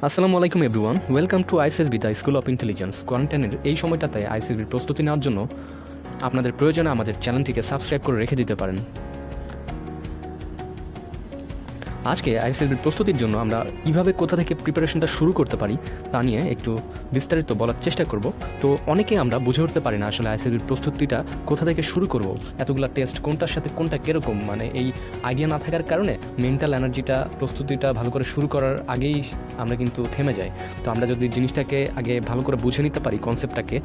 আসসালামু আলাইকুম everyone, welcome to ICSB the school of intelligence. কোয়ারেন্টাইনের এই সময়টাতে আইসিএসবির প্রস্তুতি নেওয়ার জন্য আপনাদের প্রয়োজনে আমাদের চ্যানেলটিকে সাবস্ক্রাইব করে রেখে দিতে পারেন। আজকে আইসিএসবির প্রস্তুতির জন্য আমরা কীভাবে কোথা থেকে প্রিপারেশনটা শুরু করতে পারি তা নিয়ে একটু বিস্তারিত বলার চেষ্টা করব। তো অনেকে আমরা বুঝে উঠতে পারি না আসলে আইসিএসবির প্রস্তুতিটা কোথা থেকে শুরু করব, এতগুলো টেস্ট কোনটার সাথে কোনটা কীরকম, মানে এই আইডিয়া না থাকার কারণে মেন্টাল এনার্জিটা প্রস্তুতিটা ভালো করে শুরু করার আগেই আমরা কিন্তু থেমে যাই। তো আমরা যদি জিনিসটাকে আগে ভালো করে বুঝে নিতে পারি কনসেপ্টটাকে,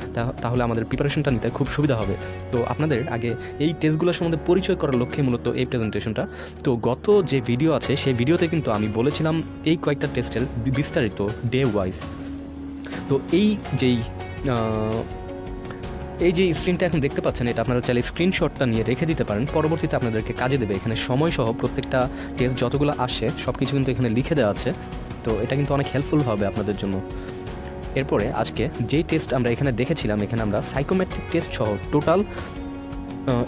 তাহলে আমাদের প্রিপারেশনটা নিতে খুব সুবিধা হবে। তো আপনাদের আগে এই টেস্টগুলোর সম্বন্ধে পরিচয় করার লক্ষ্যে মূলত এই প্রেজেন্টেশনটা। তো গত যে ভিডিও আছে সেই ভিডিওতে কিন্তু আমি বলেছিলাম এই কয়েকটা টেস্টের বিস্তারিত ডে ওয়াইজ। তো এই যে স্ক্রিনটা এখন দেখতে পাচ্ছেন, এটা আপনারা চাইলে স্ক্রিনশটটা নিয়ে রেখে দিতে পারেন, পরবর্তীতে আপনাদেরকে কাজে দেবে। এখানে সময়সহ প্রত্যেকটা টেস্ট যতগুলো আসে সব কিছু কিন্তু এখানে লিখে দেওয়া আছে। তো এটা কিন্তু অনেক হেল্পফুল হবে আপনাদের জন্য। এরপরে আজকে যেই টেস্ট আমরা এখানে দেখেছিলাম, এখানে আমরা সাইকোমেট্রিক টেস্ট সহ টোটাল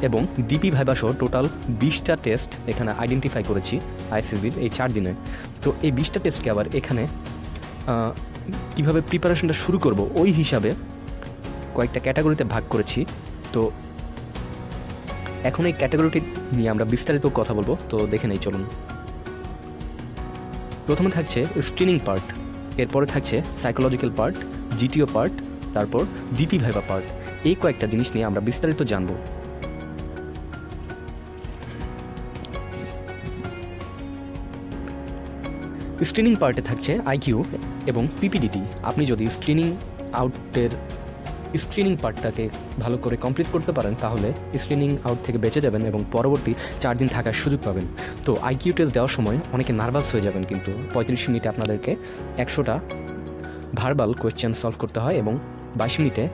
এবং ডিপি ভাইবা সহ টোটাল 20টা টেস্ট এখানে আইডেন্টিফাই করেছি আইসিএসবির এই 4 দিনে। তো এই 20টা টেস্টকে আবার এখানে কীভাবে প্রিপারেশনটা শুরু করব ওই হিসাবে কয়েকটা ক্যাটাগরিতে ভাগ করেছি। তো এখন এই ক্যাটাগরিটি নিয়ে আমরা বিস্তারিত কথা বলবো। তো দেখে নেই চলুন। প্রথমে থাকছে স্ক্রিনিং পার্ট, এরপরে থাকছে সাইকোলজিক্যাল পার্ট, জিটিও পার্ট, তারপর ডিপি ভাইবা পার্ট। এই কয়েকটা জিনিস নিয়ে আমরা বিস্তারিত জানবো। স্ক্রিনিং পার্টে থাকছে আইকিউ এবং পিপিডিটি। আপনি যদি স্ক্রিনিং পার্টটাকে ভালো করে কমপ্লিট করতে পারেন তাহলে স্ক্রিনিং আউট থেকে বেঁচে যাবেন এবং পরবর্তী 4 দিন থাকার সুযোগ পাবেন। তো আইকিউ টেস্ট দেওয়ার সময় অনেকে নার্ভাস হয়ে যাবেন, কিন্তু 35 মিনিটে আপনাদেরকে 100টা ভার্বাল কোয়েশ্চেন সলভ করতে হয় এবং 22 মিনিটে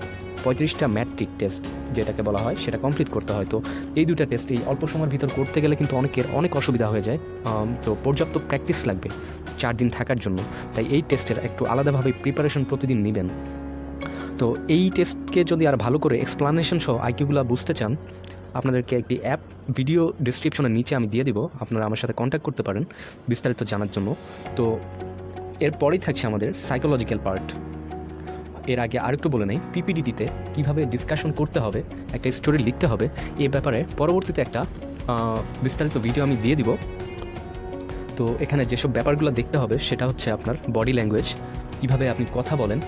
35টা ম্যাট্রিক টেস্ট যেটাকে বলা হয় সেটা কমপ্লিট করতে হয়। তো এই দুটা টেস্ট এই অল্প সময়ের ভিতর করতে গেলে কিন্তু অনেক অসুবিধা হয়ে যায়। তো পর্যাপ্ত প্র্যাকটিস লাগবে 4 দিন থাকার জন্য। তাই এই টেস্টের একটু আলাদাভাবে প্রিপারেশন প্রতিদিন নেবেন। তো এই টেস্টকে যদি আর ভালো করে এক্সপ্লানেশন সহ আইকিউগুলো বুঝতে চান, আপনাদেরকে একটি অ্যাপ ভিডিও ডিসক্রিপশনের নিচে আমি দিয়ে দিব, আপনারা আমার সাথে কন্ট্যাক্ট করতে পারেন বিস্তারিত জানার জন্য। তো এরপরেই থাকছে আমাদের সাইকোলজিক্যাল পার্ট। এর আগে আরেকটু বলে নেই, পিপিডিটিতে কীভাবে ডিসকাশন করতে হবে, একটা স্টোরি লিখতে হবে, এ ব্যাপারে পরবর্তীতে একটা বিস্তারিত ভিডিও আমি দিয়ে দিব। তো এখানে যেসব ব্যাপারগুলো দেখতে হবে সেটা হচ্ছে আপনার বডি ল্যাঙ্গুয়েজ, কীভাবে আপনি কথা বলেন,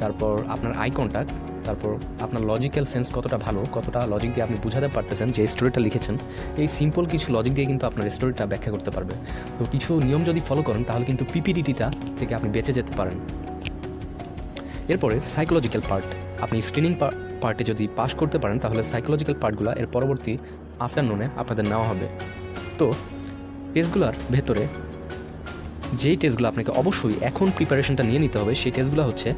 তারপর আপনার আই কন্ট্যাক্ট, তারপর আপনার লজিক্যাল সেন্স কতটা ভালো, কতটা লজিক দিয়ে আপনি বোঝাতে পারতেছেন যে স্টোরিটা লিখেছেন। এই সিম্পল কিছু লজিক দিয়ে কিন্তু আপনার স্টোরিটা ব্যাখ্যা করতে পারবে। তো কিছু নিয়ম যদি ফলো করেন তাহলে কিন্তু পিপিডিটিটা থেকে আপনি বেঁচে যেতে পারেন। এরপরে সাইকোলজিক্যাল পার্ট, আপনি স্ক্রিনিং পার্টে যদি পাস করতে পারেন তাহলে সাইকোলজিক্যাল পার্টগুলো এর পরবর্তী আফটারনুনে আপনাদের নেওয়া হবে। তো টেস্টগুলোর ভেতরে যেই টেস্টগুলো আপনাকে অবশ্যই এখন প্রিপারেশনটা নিয়ে নিতে হবে সেই টেস্টগুলো হচ্ছে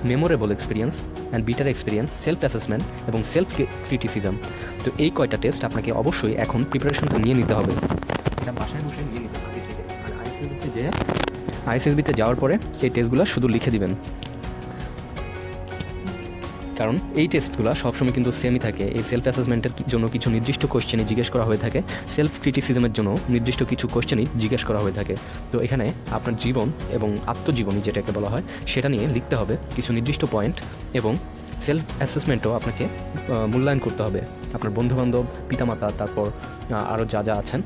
memorable experience and bitter experience, self assessment এবং সেলফ ক্রিটিসিজম। তো এই কয়টা টেস্ট আপনাকে অবশ্যই এখন প্রিপারেশনটা নিয়ে নিতে হবে, এটা বাসায় বসে নিয়ে নিতে হবে। আর আইসিএসবিতে যাওয়ার পরে এই টেস্টগুলো শুধু লিখে দিবেন, কারণ এই টেস্টগুলো সবসময় কিন্তু সেমই থাকে। এই সেলফ অ্যাসেসমেন্টের জন্য কিছু নির্দিষ্ট কোশ্চেনই জিজ্ঞেস করা হয়ে থাকে, সেলফ ক্রিটিসিজমের জন্য নির্দিষ্ট কিছু কোশ্চেনই জিজ্ঞেস করা হয়ে থাকে। তো এখানে আপনার জীবন এবং আত্মজীবনী যেটাকে বলা হয় সেটা নিয়ে লিখতে হবে কিছু নির্দিষ্ট পয়েন্ট, এবং সেলফ অ্যাসেসমেন্টও আপনাকে মূল্যায়ন করতে হবে, আপনার বন্ধুবান্ধব, পিতামাতা, তারপর আরও যা আছেন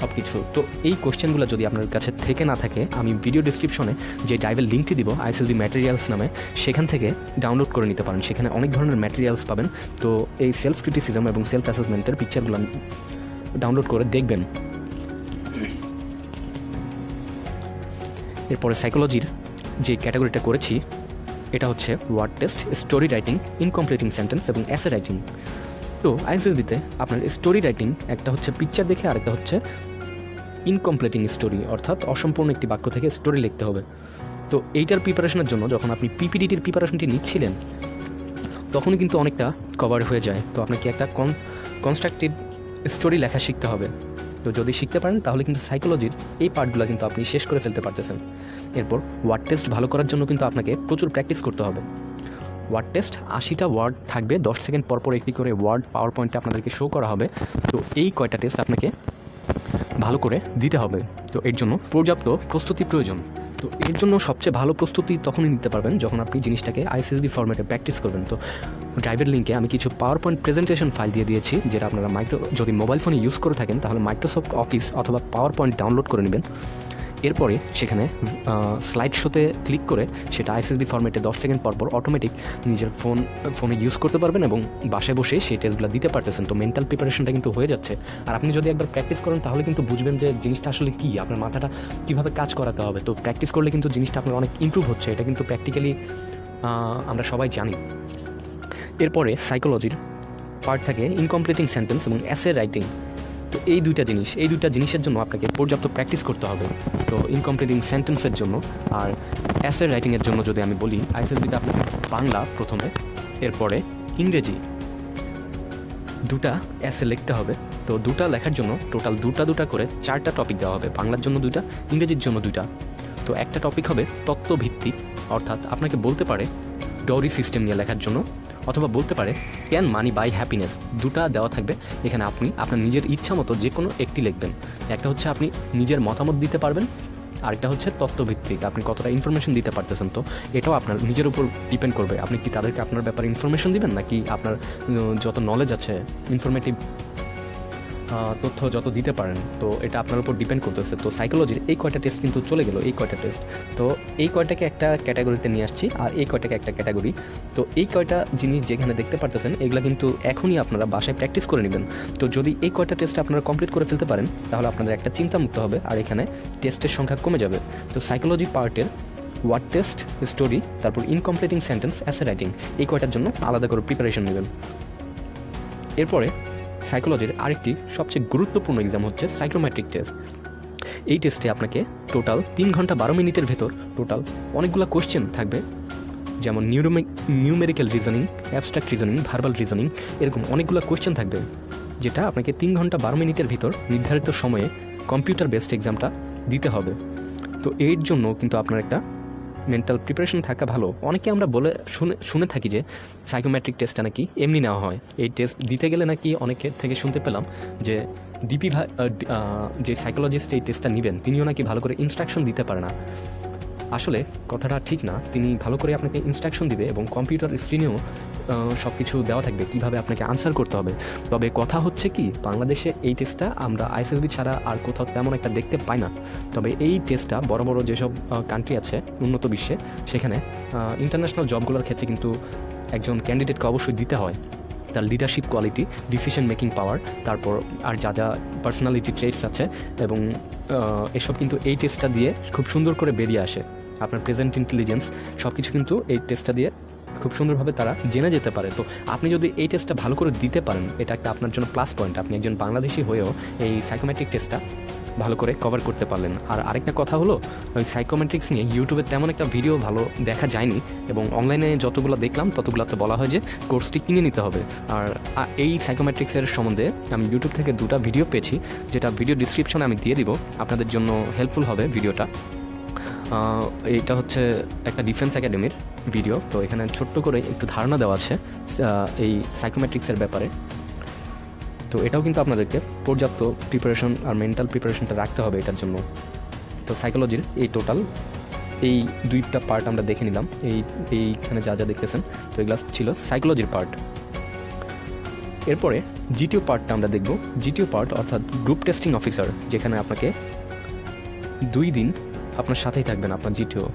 সব কিছু। তো এই কোশ্চেনগুলো যদি আপনার কাছে থেকে না থাকে, আমি ভিডিও ডিসক্রিপশনে যে ড্রাইভের লিঙ্কটি দিব আইসিএসবি ম্যাটেরিয়ালস নামে, সেখান থেকে ডাউনলোড করে নিতে পারেন। সেখানে অনেক ধরনের ম্যাটেরিয়ালস পাবেন। তো এই সেলফ ক্রিটিসিজম এবং সেলফ অ্যাসেসমেন্টের পিকচারগুলো ডাউনলোড করে দেখবেন। এরপরে সাইকোলজির যে ক্যাটাগরিটা করেছি এটা হচ্ছে word test, story writing, incompleting sentence এবং অ্যাসে রাইটিং। তো আইসিএসবিতে আপনার স্টোরি রাইটিং একটা হচ্ছে পিকচার দেখে, আরেকটা হচ্ছে ইনকমপ্লিটিং স্টোরি, অর্থাৎ অসম্পূর্ণ একটি বাক্য থেকে স্টোরি লিখতে হবে। তো এইটার প্রিপারেশনের জন্য যখন আপনি পিপিডিটির প্রিপারেশনটি নিচ্ছিলেন তখনই কিন্তু অনেকটা কভার হয়ে যায়। তো আপনাকে একটা কনস্ট্রাকটিভ স্টোরি লেখা শিখতে হবে। তো যদি শিখতে পারেন তাহলে কিন্তু সাইকোলজির এই পার্টগুলো কিন্তু আপনি শেষ করে ফেলতে পারতেছেন। এরপর ওয়ার্ড টেস্ট ভালো করার জন্য কিন্তু আপনাকে প্রচুর প্র্যাকটিস করতে হবে। ওয়ার্ড টেস্ট 80টা ওয়ার্ড থাকবে, 10 সেকেন্ড পর একটি করে ওয়ার্ড পাওয়ার পয়েন্টে আপনাদেরকে শো করা হবে। তো এই কয়টা টেস্ট আপনাকে ভালো করে দিতে হবে। তো এর জন্য পর্যাপ্ত প্রস্তুতি প্রয়োজন। তো এর জন্য সবচেয়ে ভালো প্রস্তুতি তখনই নিতে পারবেন যখন আপনি জিনিসটাকে আইএসএসবি ফরম্যাটে প্র্যাকটিস করবেন। তো ড্রাইভের লিঙ্কে আমি কিছু পাওয়ার পয়েন্ট প্রেজেন্টেশন ফাইল দিয়ে দিয়েছি, যেটা আপনারা যদি মোবাইল ফোনে ইউজ করে থাকেন তাহলে মাইক্রোসফট অফিস অথবা পাওয়ার পয়েন্ট ডাউনলোড করে নেবেন। এরপরে সেখানে স্লাইড শোতে ক্লিক করে সেটা আইএসএসবি ফরম্যাটে 10 সেকেন্ড পরপর অটোমেটিক নিজের ফোনে ইউজ করতে পারবেন এবং বাসায় বসে সেই টেস্টগুলো দিতে পারতেছেন। তো মেন্টাল প্রিপারেশনটা কিন্তু হয়ে যাচ্ছে। আর আপনি যদি একবার প্র্যাকটিস করেন তাহলে কিন্তু বুঝবেন যে জিনিসটা আসলে কী, আপনার মাথাটা কীভাবে কাজ করাতে হবে। তো প্র্যাকটিস করলে কিন্তু জিনিসটা আপনার অনেক ইমপ্রুভ হচ্ছে, এটা কিন্তু প্র্যাকটিক্যালি আমরা সবাই জানি। এরপরে সাইকোলজির পার্ট থাকে ইনকমপ্লিটিং সেন্টেন্স এবং অ্যাসে রাইটিং। তো এই দুইটা জিনিসের জন্য আপনাকে পর্যাপ্ত প্র্যাকটিস করতে হবে। তো ইনকমপ্লিটিং সেন্টেন্সের জন্য আর অ্যাসে রাইটিংয়ের জন্য যদি আমি বলি, আইএসএসবিতে আপনাকে বাংলা প্রথমে, এরপরে ইংরেজি দুটা অ্যাসে লিখতে হবে। তো দুটা লেখার জন্য টোটাল দুটা করে 4টা টপিক দেওয়া হবে, বাংলার জন্য 2টা, ইংরেজির জন্য 2টা। তো একটা টপিক হবে তত্ত্বভিত্তিক, অর্থাৎ আপনাকে বলতে পারে ডরি সিস্টেম নিয়ে লেখার জন্য, অথবা বলতে পারে ক্যান মানি বাই হ্যাপিনেস। দুটা দেওয়া থাকবে, এখানে আপনি আপনার নিজের ইচ্ছা মতো যে কোনো একটি লিখবেন। একটা হচ্ছে আপনি নিজের মতামত দিতে পারবেন, আরেকটা হচ্ছে তথ্যভিত্তিক, আপনি কতটা ইনফরমেশন দিতে পারতেছেন। তো এটাও আপনার নিজের উপর ডিপেন্ড করবে, আপনি কি তাদেরকে আপনার ব্যাপারে ইনফরমেশন দিবেন, নাকি আপনার যত নলেজ আছে ইনফরমেটিভ তথ্য যত দিতে পারেন। তো এটা আপনার উপর ডিপেন্ড করতেছে। তো সাইকোলজির এই কয়টা টেস্ট কিন্তু চলে গেল, এই কয়টা টেস্ট। তো এই কয়টাকে একটা ক্যাটাগরিতে নিয়ে আসছি, আর এই কয়টাকে একটা ক্যাটাগরি। তো এই কয়টা জিনিস যেখানে দেখতে পারতেছেন এগুলো কিন্তু এখনই আপনারা বাসায় প্র্যাকটিস করে নেবেন। তো যদি এই কয়টা টেস্ট আপনারা কমপ্লিট করে ফেলতে পারেন তাহলে আপনাদের একটা চিন্তামুক্ত হবে, আর এখানে টেস্টের সংখ্যা কমে যাবে। তো সাইকোলজি পার্টের ওয়ার্ড টেস্ট, স্টোরি, তারপর ইনকমপ্লিটিং সেন্টেন্স, অ্যাসে রাইটিং, এই কয়টার জন্য আলাদা করে প্রিপারেশন নেবেন। এরপরে সাইকোলজির আরেকটি সবচেয়ে গুরুত্বপূর্ণ এক্সাম হচ্ছে সাইকোমেট্রিক টেস্ট। এই টেস্টে আপনাকে টোটাল 3 ঘন্টা 12 মিনিটের ভেতর টোটাল অনেকগুলো কোয়েশ্চেন থাকবে, যেমন numerical reasoning, abstract reasoning, verbal reasoning, এরকম অনেকগুলো কোয়েশ্চেন থাকবে, যেটা আপনাকে 3 ঘন্টা 12 মিনিটের ভিতর নির্ধারিত সময়ে কম্পিউটার বেসড এক্সামটা দিতে হবে। তো এর জন্য কিন্তু আপনার একটা মেন্টাল প্রিপারেশন থাকা ভালো। অনেকে আমরা শুনে থাকি যে সাইকোমেট্রিক টেস্টটা নাকি এমনি নেওয়া হয়, এই টেস্ট দিতে গেলে নাকি অনেকের থেকে শুনতে পেলাম যে ডিপি যে সাইকোলজিস্ট এই টেস্টটা নেবেন তিনিও নাকি ভালো করে ইনস্ট্রাকশন দিতে পারে না। আসলে কথাটা ঠিক না, তিনি ভালো করে আপনাকে ইনস্ট্রাকশন দিবে এবং কম্পিউটার স্ক্রিনেও সব কিছু দেওয়া থাকবে কীভাবে আপনাকে আনসার করতে হবে। তবে কথা হচ্ছে কি, বাংলাদেশে এই টেস্টটা আমরা আইএসএসবি ছাড়া আর কোথাও তেমন একটা দেখতে পাই না। তবে এই টেস্টটা বড় বড় যেসব কান্ট্রি আছে উন্নত বিশ্বে, সেখানে ইন্টারন্যাশনাল জবগুলোর ক্ষেত্রে কিন্তু একজন ক্যান্ডিডেটকে অবশ্যই দিতে হয় তার leadership quality, decision making power, তারপর আর যা পার্সোনালিটি ট্রেটস আছে, এবং এসব কিন্তু এই টেস্টটা দিয়ে খুব সুন্দর করে বেরিয়ে আসে। আপনার প্রেজেন্ট ইন্টেলিজেন্স সব কিছু কিন্তু এই টেস্টটা দিয়ে খুব সুন্দরভাবে তারা জেনে যেতে পারে। তো আপনি যদি এই টেস্টটা ভালো করে দিতে পারেন, এটা একটা আপনার জন্য প্লাস পয়েন্ট, আপনি একজন বাংলাদেশি হয়েও এই সাইকোমেট্রিক টেস্টটা ভালো করে কভার করতে পারলেন। আর আরেকটা কথা হলো, ওই সাইকোমেট্রিক্স নিয়ে ইউটিউবে তেমন একটা ভিডিও ভালো দেখা যায়নি, এবং অনলাইনে যতগুলো দেখলাম ততগুলোতে বলা হয় যে কোর্সটি কিনে নিতে হবে। আর এই সাইকোমেট্রিক্সের সম্বন্ধে আমি ইউটিউব থেকে 2টা ভিডিও পেয়েছি, যেটা ভিডিও ডিসক্রিপশনে আমি দিয়ে দিব, আপনাদের জন্য হেল্পফুল হবে ভিডিওটা। এটা হচ্ছে একটা ডিফেন্স একাডেমির ভিডিও। তো এখানে ছোট্ট করে একটু ধারণা দেওয়া আছে এই সাইকোমেট্রিক্সের ব্যাপারে। তো এটাও কিন্তু আপনাদেরকে পর্যাপ্ত প্রিপারেশন আর মেন্টাল প্রিপারেশনটা রাখতে হবে এটার জন্য। তো সাইকোলজির এই টোটাল এই 2টা পার্ট আমরা দেখে নিলাম, এইখানে যা দেখতেছেন। তো এগুলো ছিল সাইকোলজির পার্ট। এরপরে জিটিও পার্টটা আমরা দেখব। জিটিও পার্ট অর্থাৎ গ্রুপ টেস্টিং অফিসার, যেখানে আপনাকে 2 দিন আপনার সাথেই থাকবেন আপনার জিটিও।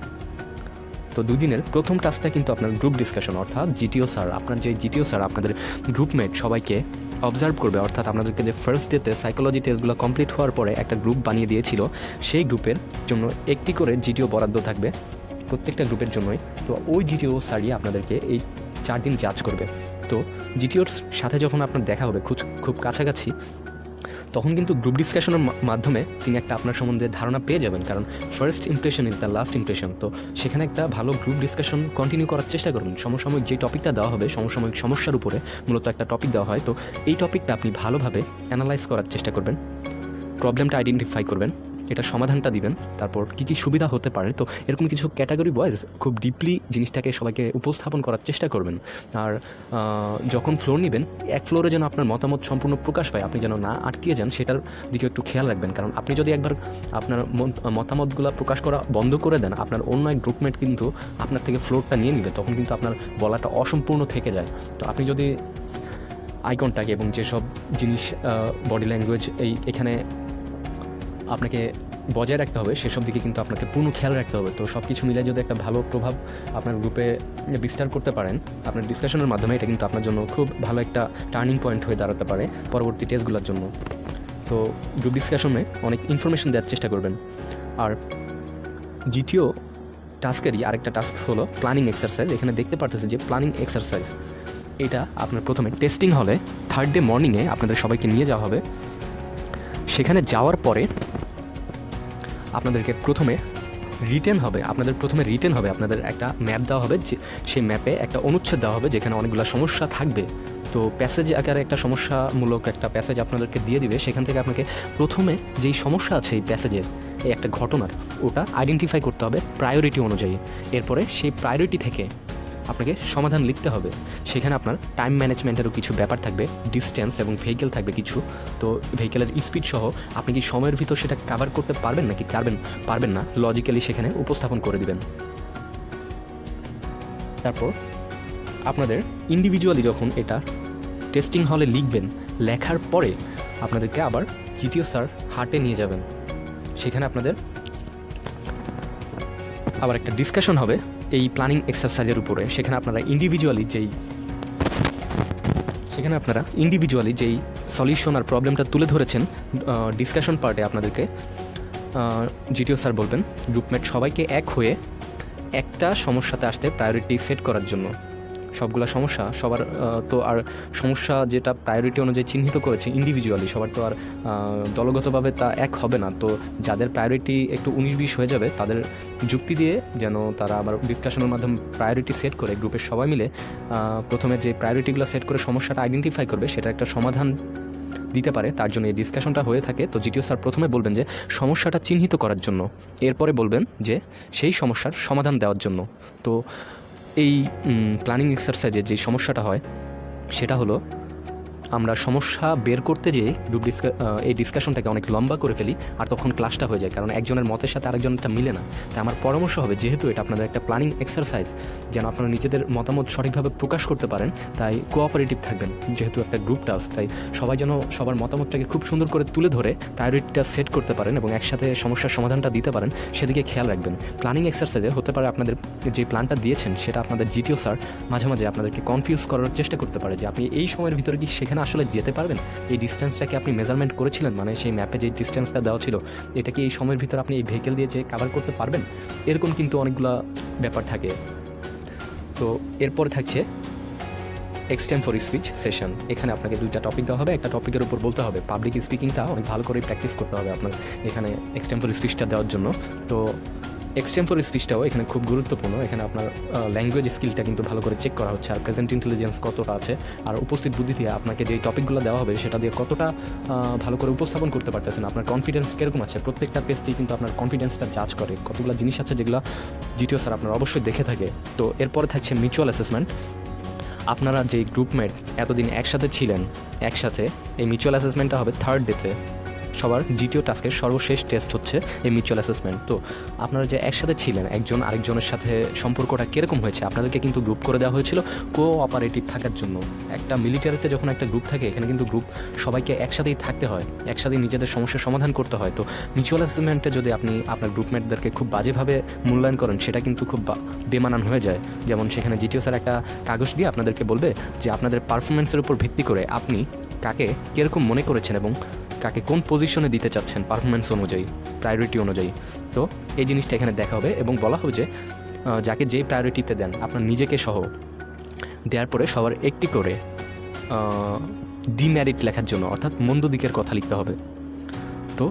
তো 2 দিনের প্রথম টাস্কটা কিন্তু আপনার গ্রুপ ডিসকাশন, অর্থাৎ জিটিও স্যার, আপনার যে জিটিও স্যার আপনাদের গ্রুপমেট সবাইকে অবজার্ভ করবে। অর্থাৎ আপনাদেরকে যে ফার্স্ট ডেতে সাইকোলজি টেস্টগুলো কমপ্লিট হওয়ার পরে একটা গ্রুপ বানিয়ে দিয়েছিল, সেই গ্রুপের জন্য একটি করে জিটিও বরাদ্দ থাকবে প্রত্যেকটা গ্রুপের জন্যই। তো ওই জিটিও স্যারই আপনাদেরকে এই 4 দিন জাজ করবে। তো জিটিওর সাথে যখন আপনার দেখা হবে খুব কাছাকাছি, তখন কিন্তু গ্রুপ ডিসকাশনের মাধ্যমে তিনি একটা আপনার সম্বন্ধে ধারণা পেয়ে যাবেন, কারণ first impression is the last impression. তো সেখানে একটা ভালো গ্রুপ ডিসকাশন কন্টিনিউ করার চেষ্টা করুন। সমসাময়িক যে টপিকটা দেওয়া হবে, সমসাময়িক সমস্যার উপরে মূলত একটা টপিক দেওয়া হয়। তো এই টপিকটা আপনি ভালোভাবে অ্যানালাইজ করার চেষ্টা করবেন, প্রবলেমটা আইডেন্টিফাই করবেন এটা সমাধানটা দিবেন, তারপর কী কী সুবিধা হতে পারে। তো এরকম কিছু ক্যাটাগরি ওয়াইজ খুব ডিপলি জিনিসটাকে সবাইকে উপস্থাপন করার চেষ্টা করবেন। আর যখন ফ্লোর নেবেন, এক ফ্লোরে যেন আপনার মতামত সম্পূর্ণ প্রকাশ পায়, আপনি যেন না আটকিয়ে যান, সেটার দিকে একটু খেয়াল রাখবেন। কারণ আপনি যদি একবার আপনার মতামতগুলো প্রকাশ করা বন্ধ করে দেন, আপনার অন্য এক গ্রুপমেট কিন্তু আপনার থেকে ফ্লোরটা নিয়ে নিবে, তখন কিন্তু আপনার বলাটা অসম্পূর্ণ থেকে যায়। তো আপনি যদি আই কন্ট্যাক্ট এবং যেসব জিনিস বডি ল্যাঙ্গুয়েজ এখানে আপনাকে বজায় রাখতে হবে, সেসব দিকে কিন্তু আপনাকে পূর্ণ খেয়াল রাখতে হবে। তো সব কিছু মিলে যদি একটা ভালো প্রভাব আপনার গ্রুপে বিস্তার করতে পারেন আপনার ডিসকাশনের মাধ্যমে, এটা কিন্তু আপনার জন্য খুব ভালো একটা টার্নিং পয়েন্ট হয়ে দাঁড়াতে পারে পরবর্তী টেস্টগুলোর জন্য। তো গ্রুপ ডিসকাশনে অনেক ইনফরমেশন দেওয়ার চেষ্টা করবেন। আর জিটিও টাস্কেরই আরেকটা টাস্ক হলো প্ল্যানিং এক্সারসাইজ। এখানে দেখতে পারতেছে যে প্ল্যানিং এক্সারসাইজ এটা আপনার প্রথমে টেস্টিং হলে থার্ড ডে মর্নিংয়ে আপনাদের সবাইকে নিয়ে যাওয়া হবে। সেখানে যাওয়ার পরে আপনাদেরকে প্রথমে রিটেন হবে, আপনাদের একটা ম্যাপ দেওয়া হবে, যে সেই ম্যাপে একটা অনুচ্ছেদ দেওয়া হবে যেখানে অনেকগুলো সমস্যা থাকবে। তো প্যাসেজ আকারে একটা সমস্যামূলক একটা প্যাসেজ আপনাদেরকে দিয়ে দিবে। সেখান থেকে আপনাকে প্রথমে যেই সমস্যা আছে এই প্যাসেজের, এই একটা ঘটনার, ওটা আইডেন্টিফাই করতে হবে প্রায়োরিটি অনুযায়ী। এরপরে সেই প্রায়োরিটি থেকে আপনাকে সমাধান লিখতে হবে। সেখানে আপনার টাইম ম্যানেজমেন্টেরও কিছু ব্যাপার থাকবে, ডিস্টেন্স এবং ভেহিকেল থাকবে কিছু। তো ভেহিকেলের স্পিড সহ আপনি কি সময়ের ভিতর সেটা কভার করতে পারবেন নাকি পারবেন না, লজিক্যালি সেখানে উপস্থাপন করে দিবেন। তারপর আপনাদের ইন্ডিভিজুয়ালি যখন এটা টেস্টিং হলে লিখবেন, লেখার পরে আপনাদেরকে আবার জিটিও স্যার হাটে নিয়ে যাবেন। সেখানে আপনাদের আবার একটা ডিসকাশন হবে এই প্ল্যানিং এক্সারসাইজের উপরে। সেখানে আপনারা ইন্ডিভিজুয়ালি যেই সলিউশন আর প্রবলেমটা তুলে ধরেছেন ডিসকাশন পার্টে, আপনাদেরকে জিটিও স্যার বলবেন গ্রুপমেট সবাইকে এক হয়ে একটা সমস্যাতে আসতে প্রায়োরিটি সেট করার জন্য। সবগুলা সমস্যা সবার তো আর সমস্যা যেটা প্রায়োরিটি অনুযায়ী চিহ্নিত করেছে ইন্ডিভিজুয়ালি, সবার তো আর দলগতভাবে তা এক হবে না। তো যাদের প্রায়োরিটি একটু 19-20 হয়ে যাবে, তাদের যুক্তি দিয়ে যেন তারা আবার ডিসকাশনের মাধ্যমে প্রায়োরিটি সেট করে গ্রুপের সবাই মিলে প্রথমে যে প্রায়োরিটিগুলো সেট করে সমস্যাটা আইডেন্টিফাই করবে, সেটা একটা সমাধান দিতে পারে। তার জন্য এই ডিসকাশনটা হয়ে থাকে। তো জিটিও স্যার প্রথমে বলবেন যে সমস্যাটা চিহ্নিত করার জন্য, এরপরে বলবেন যে সেই সমস্যার সমাধান দেওয়ার জন্য। তো এই প্ল্যানিং এক্সারসাইজে যে সমস্যাটা হয় সেটা হলো, আমরা সমস্যা বের করতে যেয়ে এই ডিসকাশনটাকে অনেক লম্বা করে ফেলি, আর তখন ক্লাসটা হয়ে যায়, কারণ একজনের মতের সাথে আরেকজনটা মিলে না। তাই আমার পরামর্শ হবে, যেহেতু এটা আপনাদের একটা প্ল্যানিং এক্সারসাইজ, যেন আপনারা নিজেদের মতামত সঠিকভাবে প্রকাশ করতে পারেন, তাই কোঅপারেটিভ থাকবেন। যেহেতু একটা গ্রুপ টাস্ক, তাই সবাই যেন সবার মতামতটাকে খুব সুন্দর করে তুলে ধরে প্রায়োরিটিটা সেট করতে পারেন এবং একসাথে সমস্যার সমাধানটা দিতে পারেন, সেদিকে খেয়াল রাখবেন। প্ল্যানিং এক্সারসাইজে হতে পারে আপনাদের যে প্ল্যানটা দিয়েছেন সেটা আপনাদের জিটিও স্যার মাঝে মাঝে আপনাদেরকে কনফিউজ করার চেষ্টা করতে পারে যে আপনি এই সময়ের ভিতরে কি সেখানে আসলে যেতে পারবেন, এই ডিস্টেন্সটাকে আপনি মেজারমেন্ট করেছিলেন, মানে সেই ম্যাপে যে ডিস্টেন্সটা দেওয়া ছিল, এটা কি এই সময়ের ভিতরে আপনি এই ভেহিকেল দিয়ে যে কভার করতে পারবেন, এরকম কিন্তু অনেকগুলো ব্যাপার থাকে। তো এরপরে থাকছে এক্সটেম্পোর স্পিচ সেশন। এখানে আপনাকে 2টা টপিক দেওয়া হবে, একটা টপিকের উপর বলতে হবে। পাবলিক স্পিকিংটা অনেক ভালো করে প্র্যাকটিস করতে হবে আপনার এখানে এক্সটেম্পোর স্পিচটা দেওয়ার জন্য। তো এক্সটেম্পোর স্পিচটাও এখানে খুব গুরুত্বপূর্ণ। এখানে আপনার ল্যাঙ্গুয়েজ স্কিলটা কিন্তু ভালো করে চেক করা হচ্ছে, আর প্রেজেন্ট ইন্টেলিজেন্স কতটা আছে, আর উপস্থিত বুদ্ধি দিয়ে আপনাকে যে টপিকগুলো দেওয়া হবে সেটা দিয়ে কতটা ভালো করে উপস্থাপন করতে পারতেছেন, আপনার কনফিডেন্স কীরকম আছে। প্রত্যেকটা পেজতেই কিন্তু আপনার কনফিডেন্সটা জাজ করে, কতগুলো জিনিস আছে যেগুলো জিটিও স্যার আপনার অবশ্যই দেখে থাকে। তো এরপরে থাকছে মিউচুয়াল অ্যাসেসমেন্ট। আপনারা যে গ্রুপমেট এতদিন একসাথে ছিলেন, এই মিউচুয়াল অ্যাসেসমেন্টটা হবে থার্ড ডেতে। সবার জিটিও টাস্কের সর্বশেষ টেস্ট হচ্ছে এই মিউচুয়াল অ্যাসেসমেন্ট। তো আপনারা যে একসাথে ছিলেন, একজন আরেকজনের সাথে সম্পর্কটা কীরকম হয়েছে, আপনাদেরকে কিন্তু গ্রুপ করে দেওয়া হয়েছিল কোঅপারেটিভ থাকার জন্য। একটা মিলিটারিতে যখন একটা গ্রুপ থাকে, এখানে কিন্তু গ্রুপ সবাইকে একসাথেই থাকতে হয়, একসাথেই নিজেদের সমস্যার সমাধান করতে হয়। তো মিউচুয়াল অ্যাসেসমেন্টে যদি আপনি আপনার গ্রুপমেটদেরকে খুব বাজেভাবে মূল্যায়ন করেন, সেটা কিন্তু খুব বেমানান হয়ে যায়। যেমন সেখানে জিটিও স্যার একটা কাগজ দিয়ে আপনাদেরকে বলবে যে আপনাদের পারফরমেন্সের উপর ভিত্তি করে আপনি কাকে কীরকম মনে করেছেন এবং কাকে কোন পজিশনে দিতে চাচ্ছেন পারফরমেন্স অনুযায়ী, প্রায়োরিটি অনুযায়ী। তো এই জিনিসটা এখানে দেখা হবে এবং বলা হবে যে যাকে যেই প্রায়োরিটিতে দেন, আপনার নিজেকে সহ দেওয়ার পরে সবার একটি করে ডিমেরিট লেখার জন্য, অর্থাৎ মন্দ দিকের কথা লিখতে হবে। তো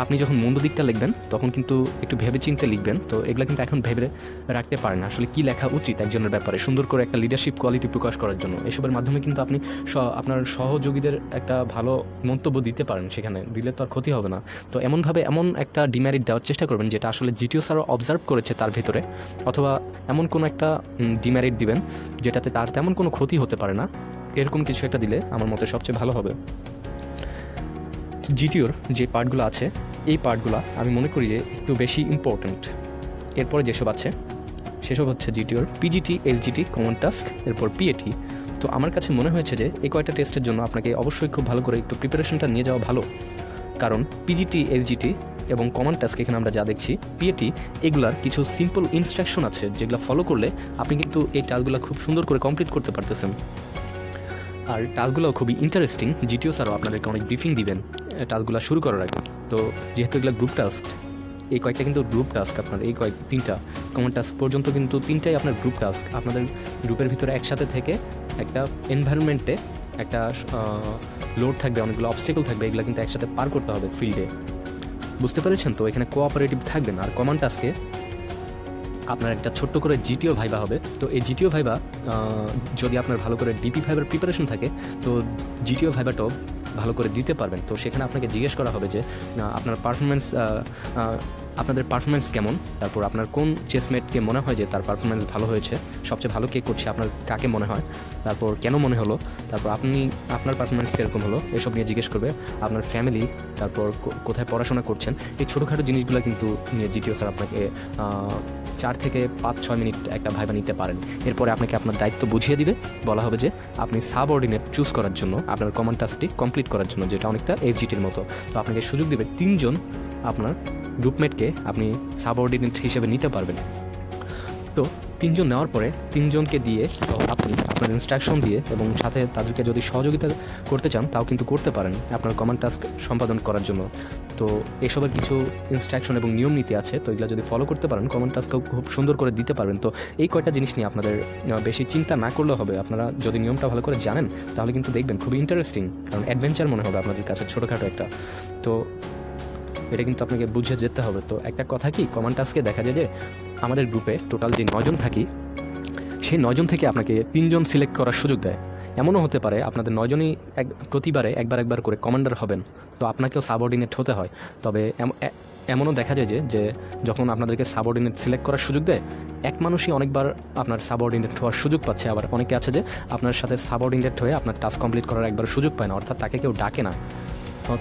আপনি যখন মন্দ দিকটা লিখবেন তখন কিন্তু একটু ভেবে চিন্তে লিখবেন। তো এগুলো কিন্তু এখন ভেবে রাখতে পারেন আসলে কী লেখা উচিত একজনের ব্যাপারে, সুন্দর করে একটা লিডারশিপ কোয়ালিটি প্রকাশ করার জন্য। এসবের মাধ্যমে কিন্তু আপনি আপনার সহযোগীদের একটা ভালো মন্তব্য দিতে পারেন, সেখানে দিলে তো আর ক্ষতি হবে না। তো এমনভাবে এমন একটা ডিমেরিট দেওয়ার চেষ্টা করবেন যেটা আসলে জিটিও স্যারও অবজার্ভ করেছে তার ভিতরে, অথবা এমন কোনো একটা ডিমেরিট দিবেন যেটাতে তার তেমন কোনো ক্ষতি হতে পারে না, এরকম কিছু একটা দিলে আমার মতে সবচেয়ে ভালো হবে। জিটিওর যে পার্টগুলো আছে এই পার্টগুলো আমি মনে করি যে একটু বেশি ইম্পর্ট্যান্ট। এরপরে যেসব আছে সেসব হচ্ছে জিটিওর পিজিটি, এসজিটি, কমন টাস্ক, এরপর পিএটি। তো আমার কাছে মনে হয়েছে যে এই কয়টা টেস্টের জন্য আপনাকে অবশ্যই খুব ভালো করে একটু প্রিপারেশনটা নিয়ে যাওয়া ভালো, কারণ পিজিটি, এসজিটি এবং কমন টাস্ক এখানে আমরা যা দেখছি, পিএটি এগুলার কিছু সিম্পল ইনস্ট্রাকশন আছে যেগুলো ফলো করলে আপনি কিন্তু এই টাস্কগুলো খুব সুন্দর করে কমপ্লিট করতে পারতেছেন। আর টাস্কগুলো খুবই ইন্টারেস্টিং, জিটিও স্যারও আপনাদেরকে অনেক ব্রিফিং দিবেন টাস্কগুলো শুরু করার আগে। তো যেহেতু এগুলো গ্রুপ টাস্ক, এই কয়েকটা কিন্তু গ্রুপ টাস্ক, আপনার এই তিনটা কমন টাস্ক পর্যন্ত কিন্তু তিনটাই আপনার গ্রুপ টাস্ক। আপনাদের গ্রুপের ভিতরে একসাথে থেকে একটা এনভায়রনমেন্টে একটা লোড থাকবে, অনেকগুলো অবস্টেকল থাকবে, এগুলো কিন্তু একসাথে পার করতে হবে ফিল্ডে, বুঝতে পেরেছেন? তো এখানে কোঅপারেটিভ থাকবেন। আর কমন টাস্কে আপনার একটা ছোট্ট করে জিটিও ভাইবা হবে। তো এই জিটিও ভাইবা যদি আপনার ভালো করে ডিপি ভাইবার প্রিপারেশন থাকে তো জিটিও ভাইবাটাও ভালো করে দিতে পারবেন। তো সেখানে আপনাকে জিজ্ঞেস করা হবে যে আপনার আপনাদের পারফরমেন্স কেমন, তারপর আপনার কোন চেসমেটকে মনে হয় যে তার পারফরমেন্স ভালো হয়েছে, সবচেয়ে ভালো কে করছে, আপনার কাকে মনে হয়, তারপর কেন মনে হলো, তারপর আপনার পারফরমেন্স কীরকম হলো, এসব নিয়ে জিজ্ঞেস করবে। আপনার ফ্যামিলি, তারপর কোথায় পড়াশোনা করছেন, এই ছোটোখাটো জিনিসগুলো কিন্তু নিয়ে জিটিও স্যার আপনাকে 4 থেকে 5-6 মিনিট একটা ভাইবা নিতে পারেন। এরপরে আপনাকে আপনার দায়িত্ব বুঝিয়ে দিবে, বলা হবে যে আপনি সাবঅর্ডিনেট চুজ করার জন্য, আপনার কমন টাস্কটি কমপ্লিট করার জন্য, যেটা অনেকটা এফজিটির মতো। তো আপনাকে সুযোগ দেবে 3 জন আপনার গ্রুপমেটকে আপনি সাবঅর্ডিনেট হিসেবে নিতে পারবেন। তো 3 জন নেওয়ার পরে 3 জনকে দিয়ে আপনি আপনার ইনস্ট্রাকশন দিয়ে এবং সাথে তাদেরকে যদি সহযোগিতা করতে চান তাও কিন্তু করতে পারেন আপনার কমন টাস্ক সম্পাদন করার জন্য। তো এসবের কিছু ইনস্ট্রাকশন এবং নিয়ম নীতি আছে, তো এগুলো যদি ফলো করতে পারেন কমন টাস্কও খুব সুন্দর করে দিতে পারবেন। তো এই কয়টা জিনিস নিয়ে আপনাদের বেশি চিন্তা না করলেও হবে। আপনারা যদি নিয়মটা ভালো করে জানেন তাহলে কিন্তু দেখবেন খুবই ইন্টারেস্টিং, কারণ অ্যাডভেঞ্চার মনে হবে আপনাদের কাছে ছোটোখাটো একটা। তো এটা কিন্তু আপনাকে বুঝে যেতে হবে। তো একটা কথা কি, কমন টাস্কে দেখা যায় যে আমাদের গ্রুপে টোটাল যে 9 জন থাকি, সেই 9 জন থেকে আপনাকে 3 জন সিলেক্ট করার সুযোগ দেয়। এমনও হতে পারে আপনাদের 9 জনই প্রতিবারে একবার করে কমান্ডার হবেন, তো আপনাকেও সাবঅর্ডিনেট হতে হয়। তবে এমনও দেখা যায় যে যখন আপনাদেরকে সাবঅর্ডিনেট সিলেক্ট করার সুযোগ দেয়, এক মানুষই অনেকবার আপনার সাবঅর্ডিনেট হওয়ার সুযোগ পাচ্ছে। আবার অনেকে আছে যে আপনার সাথে সাবঅর্ডিনেট হয়ে আপনার টাস্ক কমপ্লিট করার একবার সুযোগ পায় না, অর্থাৎ তাকে কেউ ডাকে না।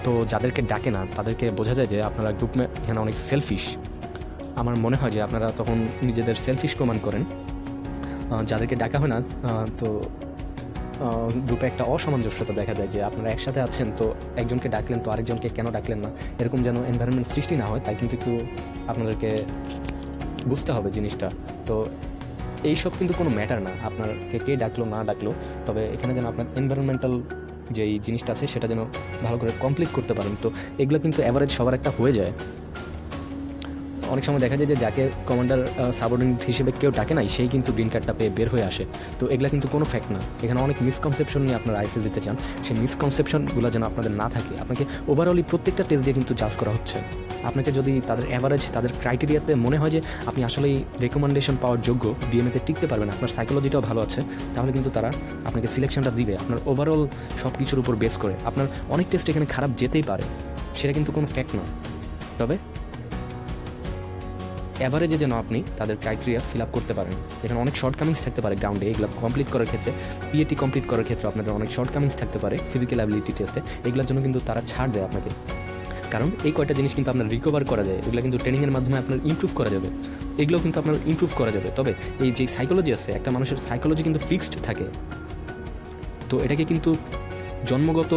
তো যাদেরকে ডাকে না তাদেরকে বোঝা যায় যে আপনারা গ্রুপে এখানে অনেক সেলফিশ। আমার মনে হয় যে আপনারা তখন নিজেদের সেলফিশ প্রমাণ করেন। যাদেরকে ডাকা হয় না, তো গ্রুপে একটা অসামঞ্জস্যতা দেখা দেয় যে আপনারা একসাথে আছেন, তো একজনকে ডাকলেন তো আরেকজনকে কেন ডাকলেন না, এরকম যেন এনভায়রনমেন্ট সৃষ্টি না হয়, তাই কিন্তু একটু আপনাদেরকে বুঝতে হবে জিনিসটা। তো এইসব কিন্তু কোনো ম্যাটার না আপনারকে কে ডাকলো না ডাকলো, তবে এখানে যেন আপনার এনভায়রনমেন্টাল যেই জিনিসটা আছে সেটা যেন ভালো করে কমপ্লিট করতে পারেন। তো এগুলো কিন্তু অ্যাভারেজ সবার একটা হয়ে যায়। অনেক সময় দেখা যায় যে যাকে কমান্ডার সাবঅর্ডিনেট হিসেবে কেউ ডাকে নাই সেই কিন্তু গ্রিন কার্ডটা পেয়ে বের হয়ে আসে। তো এগুলো কিন্তু কোনো ফ্যাক্ট না। এখানে অনেক মিসকনসেপশন নিয়ে আপনারা আইসিএল দিতে চান, সেই মিসকনসেপশনগুলো যেন আপনাদের না থাকে। আপনাকে ওভারঅলি প্রত্যেকটা টেস্ট দিয়ে কিন্তু জাজ করা হচ্ছে। আপনাকে যদি তাদের অ্যাভারেজ, তাদের ক্রাইটেরিয়াতে মনে হয় যে আপনি আসলেই রেকমেন্ডেশন পাওয়ার যোগ্য, বিএমএতে টিকতে পারবেন, আপনার সাইকোলজিটাও ভালো আছে, তাহলে কিন্তু তারা আপনাকে সিলেকশনটা দিবে আপনার ওভারঅল সব কিছুর উপর বেস করে। আপনার অনেক টেস্ট এখানে খারাপ যেতেই পারে, সেটা কিন্তু কোনো ফ্যাক্ট না। তবে অ্যাভারেজে যেন আপনি তাদের ক্রাইটেরিয়া ফিল আপ করতে পারেন। এখানে অনেক শর্টকামিংস থাকতে পারে গ্রাউন্ডে, এগুলো কমপ্লিট করার ক্ষেত্রে, পিএটি কমপ্লিট করার ক্ষেত্রে আপনাদের অনেক শর্টকামিংস থাকতে পারে ফিজিক্যাল অ্যাবিলিটি টেস্টে। এগুলোর জন্য কিন্তু তারা ছাড় দেয় আপনাকে, কারণ এই কয়টা জিনিস কিন্তু আপনার রিকভার করা যায়, এগুলো কিন্তু ট্রেনিংয়ের মাধ্যমে আপনার ইমপ্রুভ করা যাবে, এগুলো কিন্তু আপনার ইমপ্রুভ করা যাবে। তবে এই যে সাইকোলজি আছে, একটা মানুষের সাইকোলজি কিন্তু ফিক্সড থাকে, তো এটাকে কিন্তু জন্মগত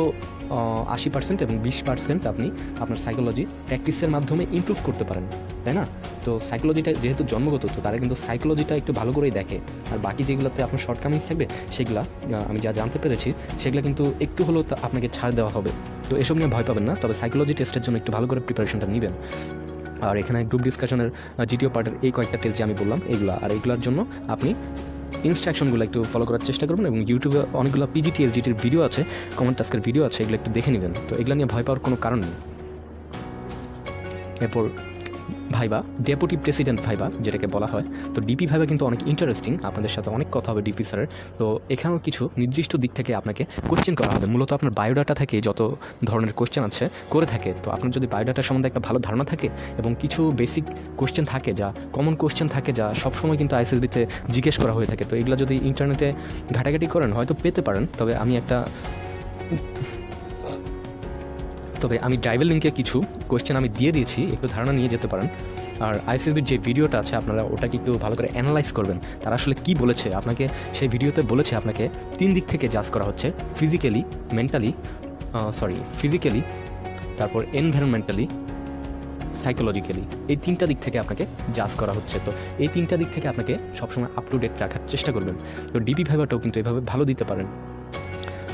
80% এবং 20% আপনি আপনার সাইকোলজি প্র্যাকটিসের মাধ্যমে ইমপ্রুভ করতে পারেন, তাই না? তো সাইকোলজিটা যেহেতু জন্মগত, তো তারা কিন্তু সাইকোলজিটা একটু ভালো করেই দেখে। আর বাকি যেগুলোতে আপনার শর্টকামিংস থাকবে সেগুলো আমি যা জানতে পেরেছি সেগুলো কিন্তু একটু হলেও আপনাকে ছাড় দেওয়া হবে। তো এসব নিয়ে ভয় পাবেন না, তবে সাইকোলজি টেস্টের জন্য একটু ভালো করে প্রিপারেশনটা নেবেন। আর এখানে গ্রুপ ডিসকাশনের জিটিও পার্টের এই কয়েকটা টেস্ট যে আমি বললাম এইগুলো, আর এইগুলোর জন্য আপনি ইনস্ট্রাকশনগুলো একটু ফলো করার চেষ্টা করবেন এবং ইউটিউবে অনেকগুলো পিজিটি এসজিটির ভিডিও আছে, কমন টাস্কের ভিডিও আছে, এগুলো একটু দেখে নেবেন। তো এগুলো নিয়ে ভয় পাওয়ার কোনো কারণ নেই। এরপর ভাইবা, ডেপুটি প্রেসিডেন্ট ভাইবা যেটাকে বলা হয়। তো ডিপি ভাইবা কিন্তু অনেক ইন্টারেস্টিং, আপনাদের সাথে অনেক কথা হবে ডিপি স্যারের। তো এখানেও কিছু নির্দিষ্ট দিক থেকে আপনাকে কোয়েশ্চেন করা হবে, মূলত আপনার বায়োডাটা থেকে যত ধরনের কোয়েশ্চেন আছে করে থাকে। তো আপনার যদি বায়োডাটা সম্বন্ধে একটা ভালো ধারণা থাকে এবং কিছু বেসিক কোয়েশ্চেন থাকে, যা কমন কোয়েশ্চেন থাকে, যা সবসময় কিন্তু আইএসএসবিতে জিজ্ঞেস করা হয়ে থাকে, তো এগুলো যদি ইন্টারনেটে ঘাটাঘাটি করেন হয়তো পেতে পারেন। তবে আমি ড্রাইভের লিঙ্কে কিছু কোয়েশ্চেন আমি দিয়ে দিয়েছি, একটু ধারণা নিয়ে যেতে পারেন। আর আইএসএসবির যে ভিডিওটা আছে আপনারা ওটাকে একটু ভালো করে অ্যানালাইজ করবেন, তারা আসলে কী বলেছে। আপনাকে সেই ভিডিওতে বলেছে আপনাকে 3 দিক থেকে জাজ করা হচ্ছে, ফিজিক্যালি, তারপর এনভায়রনমেন্টালি, সাইকোলজিক্যালি। এই 3টা দিক থেকে আপনাকে জাজ করা হচ্ছে। তো এই 3টা দিক থেকে আপনাকে সবসময় আপ টু ডেট রাখার চেষ্টা করবেন। তো ডিপি ভাইবাটাও কিন্তু এভাবে ভালো দিতে পারেন।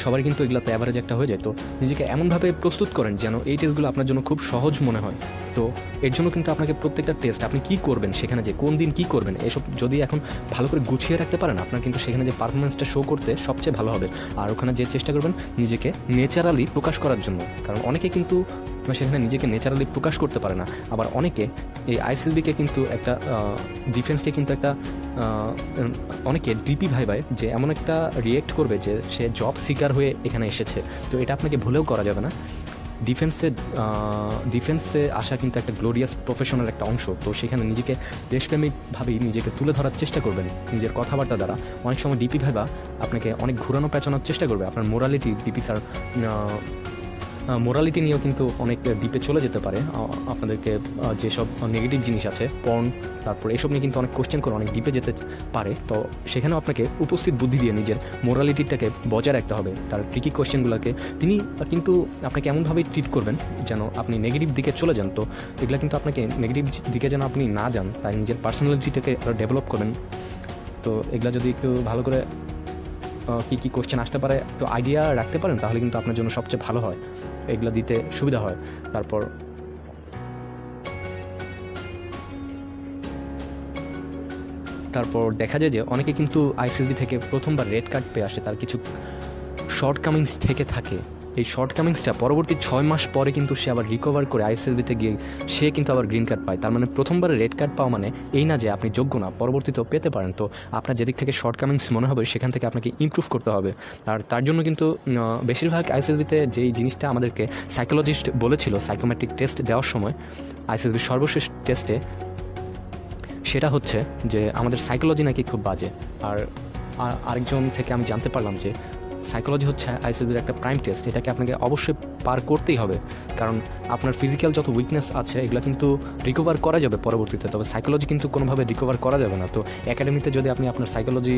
সবাই কিন্তু এগুলোতে অ্যাভারেজ একটা হয়ে যায়। তো নিজেকে এমনভাবে প্রস্তুত করেন যেন এই টেস্টগুলো আপনার জন্য খুব সহজ মনে হয়। তো এর জন্য কিন্তু আপনাকে প্রত্যেকটা টেস্ট আপনি কী করবেন, সেখানে যে কোন দিন কী করবেন, এসব যদি এখন ভালো করে গুছিয়ে রাখতে পারেন, আপনার কিন্তু সেখানে যে পারফরমেন্সটা শো করতে সবচেয়ে ভালো হবে। আর ওখানে যে চেষ্টা করবেন নিজেকে ন্যাচারালি প্রকাশ করার জন্য, কারণ অনেকে কিন্তু সেখানে নিজেকে ন্যাচারালি প্রকাশ করতে পারে না। আবার অনেকে এই আইএসএসবিকে কিন্তু একটা ডিফেন্সকে কিন্তু একটা অনেকে ডিপি ভাইবায় যে এমন একটা রিয়েক্ট করবে যে সে জব সিকার হয়ে এখানে এসেছে। তো এটা আপনাকে ভুলেও করা যাবে না। ডিফেন্সে আসা কিন্তু একটা গ্লোরিয়াস প্রফেশনাল একটা অংশ। তো সেখানে নিজেকে দেশপ্রেমিকভাবেই নিজেকে তুলে ধরার চেষ্টা করবেন নিজের কথাবার্তা দ্বারা। অনেক সময় ডিপি ভাইবা আপনাকে অনেক ঘুরানো পেঁচানোর চেষ্টা করবে। আপনার ডিপি স্যার মোরালিটি নিয়েও কিন্তু অনেক ডিপে চলে যেতে পারে। আপনাদেরকে যেসব নেগেটিভ জিনিস আছে, পর্ন, তারপর এসব নিয়ে কিন্তু অনেক কোশ্চেন করে অনেক ডিপে যেতে পারে। তো সেখানেও আপনাকে উপস্থিত বুদ্ধি দিয়ে নিজের মোরালিটিটাকে বজায় রাখতে হবে। তার ট্রিকি কোশ্চেনগুলোকে তিনি কিন্তু আপনাকে এমনভাবেই ট্রিট করবেন যেন আপনি নেগেটিভ দিকে চলে যান। তো এগুলো কিন্তু আপনাকে নেগেটিভ দিকে যেন আপনি না যান, তাই নিজের পার্সোনালিটিটাকে ডেভেলপ করবেন। তো এগুলো যদি একটু ভালো করে কী কোশ্চেন আসতে পারে একটু আইডিয়া রাখতে পারেন, তাহলে কিন্তু আপনার জন্য সবচেয়ে ভালো হয়, এগুলো দিতে সুবিধা হয়। তারপর দেখা যায় যে অনেকে কিন্তু আইএসএসবি থেকে প্রথমবার রেড কার্ড পেয়ে আসে, তার কিছু শর্টকামিংস থেকে থাকে। এই শর্টকামিংসটা পরবর্তী 6 মাস পরে কিন্তু সে আবার রিকভার করে আইএসএসবিতে গিয়ে সে কিন্তু আবার গ্রিন কার্ড পায়। তার মানে প্রথমবারে রেড কার্ড পাওয়া মানে এই না যে আপনি যোগ্য না, পরবর্তীতেও পেতে পারেন। তো আপনার যেদিক থেকে শর্টকামিংস মনে হবে সেখান থেকে আপনাকে ইমপ্রুভ করতে হবে। আর তার জন্য কিন্তু বেশিরভাগ আইএসএসবিতে যেই জিনিসটা আমাদেরকে সাইকোলজিস্ট বলেছিল সাইকোমেট্রিক টেস্ট দেওয়ার সময়, আইএসএসবির সর্বশেষ টেস্টে, সেটা হচ্ছে যে আমাদের সাইকোলজি নাকি খুব বাজে। আর আরেকজন থেকে আমি জানতে পারলাম যে সাইকোলজি হচ্ছে আইএসএসবির একটা প্রাইম টেস্ট। এটাকে আপনাকে অবশ্যই পার করতেই হবে, কারণ আপনার ফিজিক্যাল যত উইকনেস আছে এগুলো কিন্তু রিকভার করা যাবে পরবর্তীতে, তবে সাইকোলজি কিন্তু কোনোভাবে রিকভার করা যাবে না। তো একাডেমিতে যদি আপনি আপনার সাইকোলজি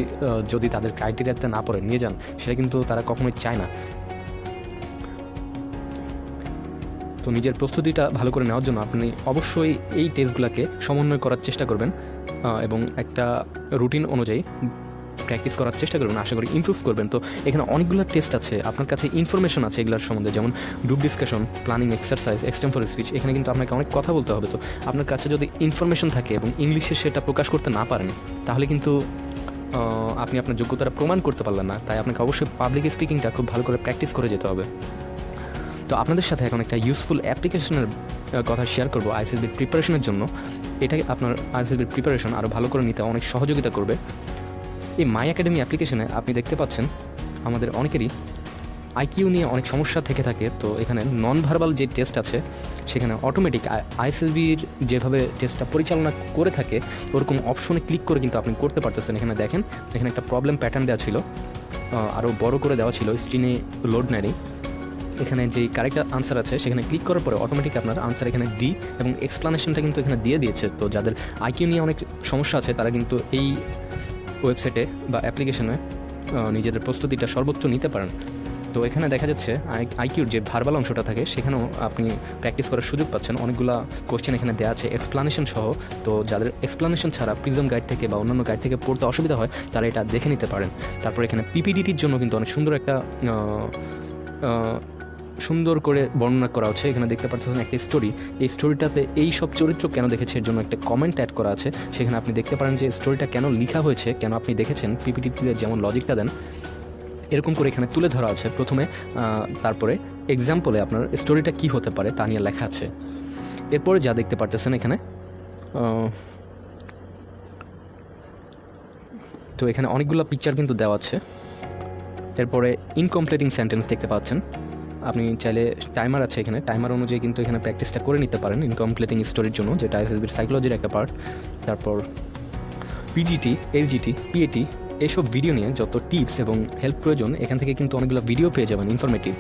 যদি তাদের ক্রাইটেরিয়াতে না পড়ে নিয়ে যান, সেটা কিন্তু তারা কখনোই চায় না। তো নিজের প্রস্তুতিটা ভালো করে নেওয়ার জন্য আপনি অবশ্যই এই টেস্টগুলোকে সমন্বয় করার চেষ্টা করবেন এবং একটা রুটিন অনুযায়ী প্র্যাকটিস করার চেষ্টা করবেন। আশা করি ইমপ্রুভ করবেন। তো এখানে অনেকগুলো টেস্ট আছে, আপনার কাছে ইনফরমেশন আছে এগুলোর সম্বন্ধে, যেমন group discussion, planning exercise, extempore speech. এখানে কিন্তু আপনাকে অনেক কথা বলতে হবে। তো আপনার কাছে যদি ইনফরমেশন থাকে এবং ইংলিশে সেটা প্রকাশ করতে না পারেন, তাহলে কিন্তু আপনি আপনার যোগ্যতাটা প্রমাণ করতে পারলেন না। তাই আপনাকে অবশ্যই পাবলিক স্পিকিংটা খুব ভালো করে প্র্যাকটিস করে যেতে হবে। তো আপনাদের সাথে এখন একটা ইউজফুল অ্যাপ্লিকেশনের কথা শেয়ার করবো আইএসএসবির প্রিপারেশনের জন্য। এটাই আপনার আইএসএসবির প্রিপারেশন আরও ভালো করে নিতে অনেক সহযোগিতা করবে। এই মাই একাডেমি অ্যাপ্লিকেশনে আপনি দেখতে পাচ্ছেন আমাদের অনেকেরই আইকিউ নিয়ে অনেক সমস্যা থেকে থাকে। তো এখানে নন ভার্বাল যে টেস্ট আছে সেখানে অটোমেটিক আইএসএসবির যেভাবে টেস্টটা পরিচালনা করে থাকে ওরকম অপশনে ক্লিক করে কিন্তু আপনি করতে পারতেছেন। এখানে দেখেন, এখানে একটা প্রবলেম প্যাটার্ন দেওয়া ছিল, আরও বড় করে দেওয়া ছিল, স্ক্রিনে লোড নেয়নি। এখানে যে কারেক্ট আনসার আছে সেখানে ক্লিক করার পরে অটোমেটিক আপনার আনসার এখানে ডি এবং এক্সপ্লানেশনটা কিন্তু এখানে দিয়ে দিয়েছে। তো যাদের আইকিউ নিয়ে অনেক সমস্যা আছে তারা কিন্তু এই ওয়েবসাইটে বা অ্যাপ্লিকেশনে নিজেদের প্রস্তুতিটা সর্বোচ্চ নিতে পারেন। তো এখানে দেখা যাচ্ছে আইকিউর যে ভার্বাল অংশটা থাকে সেখানেও আপনি প্র্যাকটিস করার সুযোগ পাচ্ছেন। অনেকগুলো কোশ্চেন এখানে দেওয়া আছে এক্সপ্লানেশন সহ। তো যাদের এক্সপ্লানেশন ছাড়া প্রিজম গাইড থেকে বা অন্যান্য গাইড থেকে পড়তে অসুবিধা হয় তারা এটা দেখে নিতে পারেন। তারপর এখানে পিপিডিটির জন্য কিন্তু অনেক সুন্দর একটা সুন্দর করে বর্ণনা করা হচ্ছে। এখানে দেখতে পাচ্ছেন একটা স্টোরি, এই স্টোরিটাতে এই সব চরিত্র কেন দেখেছে এর জন্য একটা কমেন্ট অ্যাড করা আছে। সেখানে আপনি দেখতে পারেন যে স্টোরিটা কেন লেখা হয়েছে, কেন আপনি দেখেছেন, পিপিটিতে যেমন লজিকটা দেন এরকম করে এখানে তুলে ধরা আছে প্রথমে। তারপরে এক্সাম্পলে আপনার স্টোরিটা কী হতে পারে তা নিয়ে লেখা আছে। এরপরে যা দেখতে পারতেছেন এখানে, তো এখানে অনেকগুলো পিকচার কিন্তু দেওয়া আছে। এরপরে ইনকমপ্লিটিং সেন্টেন্স দেখতে পাচ্ছেন। আপনি চাইলে টাইমার আছে এখানে, টাইমার অনুযায়ী কিন্তু এখানে প্র্যাকটিসটা করে নিতে পারেন ইনকমপ্লিটিং স্টোরির জন্য, যেটা এসএসবির সাইকোলজির একটা পার্ট। তারপর পিজিটি, এলজিটি, পিএটি এইসব ভিডিও নিয়ে যত টিপস এবং হেল্প প্রয়োজন এখান থেকে কিন্তু অনেকগুলো ভিডিও পেয়ে যাবেন ইনফরমেটিভ।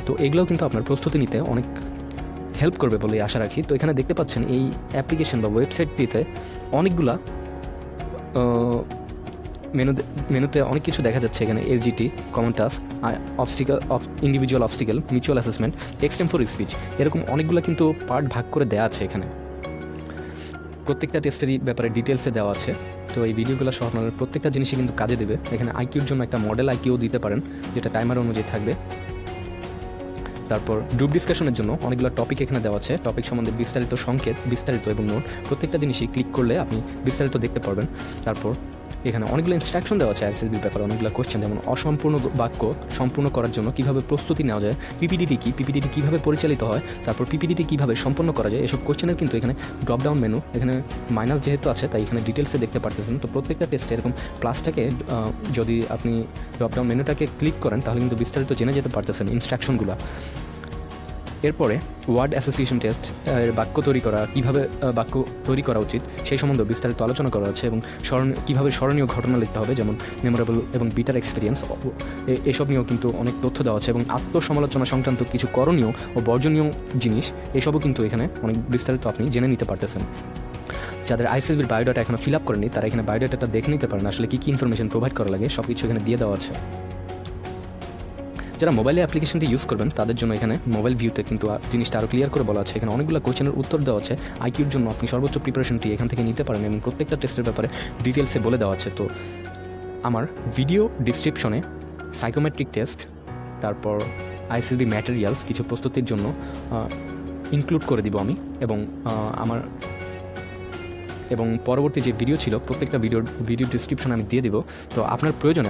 তো এগুলোও কিন্তু আপনার প্রস্তুতি নিতে অনেক হেল্প করবে বলে আশা রাখি। তো এখানে দেখতে পাচ্ছেন এই অ্যাপ্লিকেশন বা ওয়েবসাইটটিতে অনেকগুলা মেনুতে অনেক কিছু দেখা যাচ্ছে এখানে। SGT, common task, obstacle, individual obstacle, mutual assessment, extempore speech, এরকম অনেকগুলো কিন্তু পার্ট ভাগ করে দেওয়া আছে এখানে। প্রত্যেকটা টেস্টেরই ব্যাপারে ডিটেলসে দেওয়া আছে। তো এই ভিডিওগুলো সহ আপনার প্রত্যেকটা জিনিসই কিন্তু কাজে দেবে। এখানে আইকিউর জন্য একটা মডেল আইকিউ দিতে পারেন, যেটা টাইমার অনুযায়ী থাকবে। তারপর গ্রুপ ডিসকাশনের জন্য অনেকগুলো টপিক এখানে দেওয়া আছে। টপিক সম্বন্ধে বিস্তারিত সংকেত, বিস্তারিত এবং নোট, প্রত্যেকটা জিনিসই ক্লিক করলে আপনি বিস্তারিত দেখতে পারবেন। তারপর এখানে অনেকগুলো ইনস্ট্রাকশন দেওয়া আছে এসএসবির ব্যাপারে, অনেকগুলো কোয়েশ্চেন, যেমন অসম্পূর্ণ বাক্য সম্পূর্ণ করার জন্য কীভাবে প্রস্তুতি নেওয়া যায়, পিপিডিটি কী, পিপিডিটি কীভাবে পরিচালিত হয়, তারপর পিপিডিটি কীভাবে সম্পন্ন করা যায়, এসব কোয়েশ্চেনের কিন্তু এখানে ড্রপডাউন মেনু, এখানে মাইনাস যেহেতু আছে তাই এখানে ডিটেলসে দেখতে পারতেছেন। তো প্রত্যেকটা টেস্টে এরকম ক্লাসটাকে যদি আপনি ড্রপডাউন মেনুটাকে ক্লিক করেন তাহলে কিন্তু বিস্তারিত জেনে যেতে পারতেছেন ইনস্ট্রাকশনগুলো। এরপরে ওয়ার্ড অ্যাসোসিয়েশন টেস্ট, বাক্য তৈরি করা, কীভাবে বাক্য তৈরি করা উচিত সেই সম্বন্ধে বিস্তারিত আলোচনা করা আছে, এবং কীভাবে স্মরণীয় ঘটনা লিখতে হবে, যেমন মেমোরেবল এবং বিটার এক্সপিরিয়েন্স, এসব নিয়েও কিন্তু অনেক তথ্য দেওয়া আছে, এবং আত্মসমালোচনা সংক্রান্ত কিছু করণীয় ও বর্জনীয় জিনিস এসবও কিন্তু এখানে অনেক বিস্তারিত আপনি জেনে নিতে পারতেছেন। যাদের আইএসএসবির বায়োডাটা এখনো ফিল আপ করেনি তারা এখানে বায়োডাটাটা দেখে নিতে পারেন, আসলে কী কী ইনফরমেশন প্রোভাইড করা লাগে সব কিছু এখানে দিয়ে দেওয়া আছে। যারা মোবাইলে অ্যাপ্লিকেশনটি ইউজ করবেন তাদের জন্য এখানে মোবাইল ভিউতে কিন্তু জিনিসটা আরও ক্লিয়ার করে বলা আছে। এখানে অনেকগুলো কোয়েশ্চেনের উত্তর দেওয়া আছে। আইকিউর জন্য আপনি সর্বোচ্চ প্রিপারেশনটি এখান থেকে নিতে পারেন এবং প্রত্যেকটা টেস্টের ব্যাপারে ডিটেলসে বলে দেওয়া আছে। তো আমার ভিডিও ডিসক্রিপশনে সাইকোমেট্রিক টেস্ট, তারপর আইএসএসবি ম্যাটেরিয়ালস কিছু প্রস্তুতির জন্য ইনক্লুড করে দিব আমি, এবং পরবর্তী যে ভিডিও ছিল প্রত্যেকটা ভিডিও ডিসক্রিপশনে আমি দিয়ে দিব। তো আপনার প্রয়োজনে